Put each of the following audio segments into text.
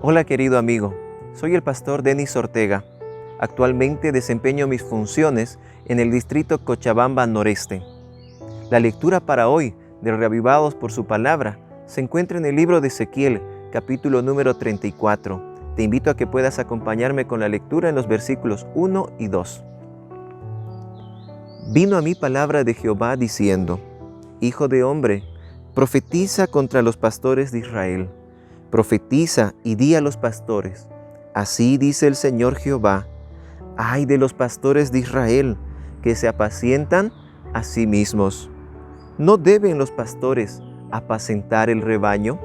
Hola querido amigo, soy el pastor Denis Ortega. Actualmente desempeño mis funciones en el distrito Cochabamba Noreste. La lectura para hoy de Reavivados por su palabra se encuentra en el libro de Ezequiel, capítulo número 34. Te invito a que puedas acompañarme con la lectura en los versículos 1 y 2. Vino a mí palabra de Jehová diciendo: Hijo de hombre, profetiza contra los pastores de Israel. Profetiza y di a los pastores: así dice el Señor Jehová, ay de los pastores de Israel, que se apacientan a sí mismos. ¿No deben los pastores apacentar el rebaño?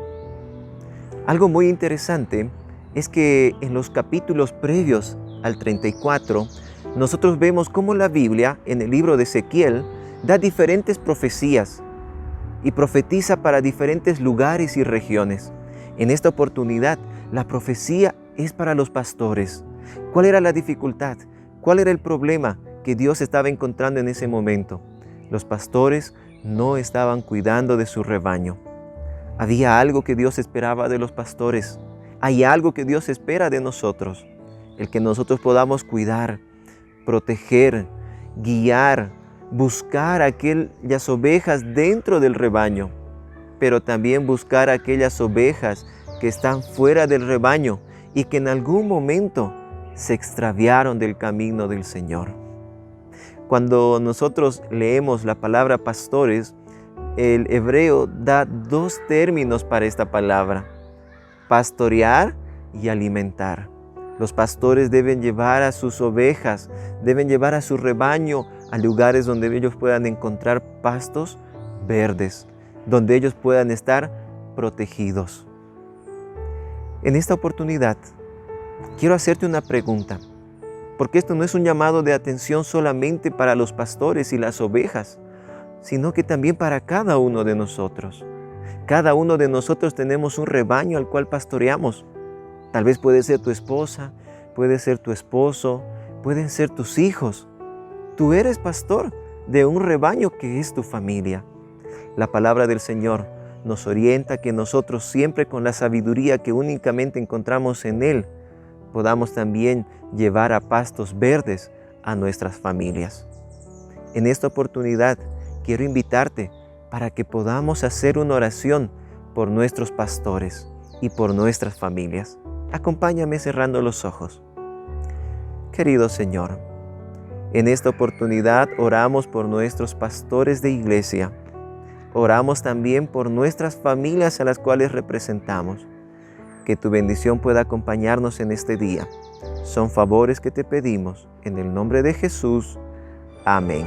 Algo muy interesante es que en los capítulos previos al 34, nosotros vemos cómo la Biblia, en el libro de Ezequiel, da diferentes profecías y profetiza para diferentes lugares y regiones. En esta oportunidad, la profecía es para los pastores. ¿Cuál era la dificultad? ¿Cuál era el problema que Dios estaba encontrando en ese momento? Los pastores no estaban cuidando de su rebaño. Había algo que Dios esperaba de los pastores. Hay algo que Dios espera de nosotros. El que nosotros podamos cuidar, proteger, guiar, buscar aquellas ovejas dentro del rebaño, pero también buscar aquellas ovejas que están fuera del rebaño y que en algún momento se extraviaron del camino del Señor. Cuando nosotros leemos la palabra pastores, el hebreo da dos términos para esta palabra: pastorear y alimentar. Los pastores deben llevar a sus ovejas, deben llevar a su rebaño a lugares donde ellos puedan encontrar pastos verdes, donde ellos puedan estar protegidos. En esta oportunidad, quiero hacerte una pregunta, porque esto no es un llamado de atención solamente para los pastores y las ovejas, sino que también para cada uno de nosotros. Cada uno de nosotros tenemos un rebaño al cual pastoreamos. Tal vez puede ser tu esposa, puede ser tu esposo, pueden ser tus hijos. Tú eres pastor de un rebaño que es tu familia. La palabra del Señor nos orienta a que nosotros siempre, con la sabiduría que únicamente encontramos en Él, podamos también llevar a pastos verdes a nuestras familias. En esta oportunidad quiero invitarte para que podamos hacer una oración por nuestros pastores y por nuestras familias. Acompáñame cerrando los ojos. Querido Señor, en esta oportunidad oramos por nuestros pastores de iglesia. Oramos también por nuestras familias a las cuales representamos. Que tu bendición pueda acompañarnos en este día. Son favores que te pedimos en el nombre de Jesús. Amén.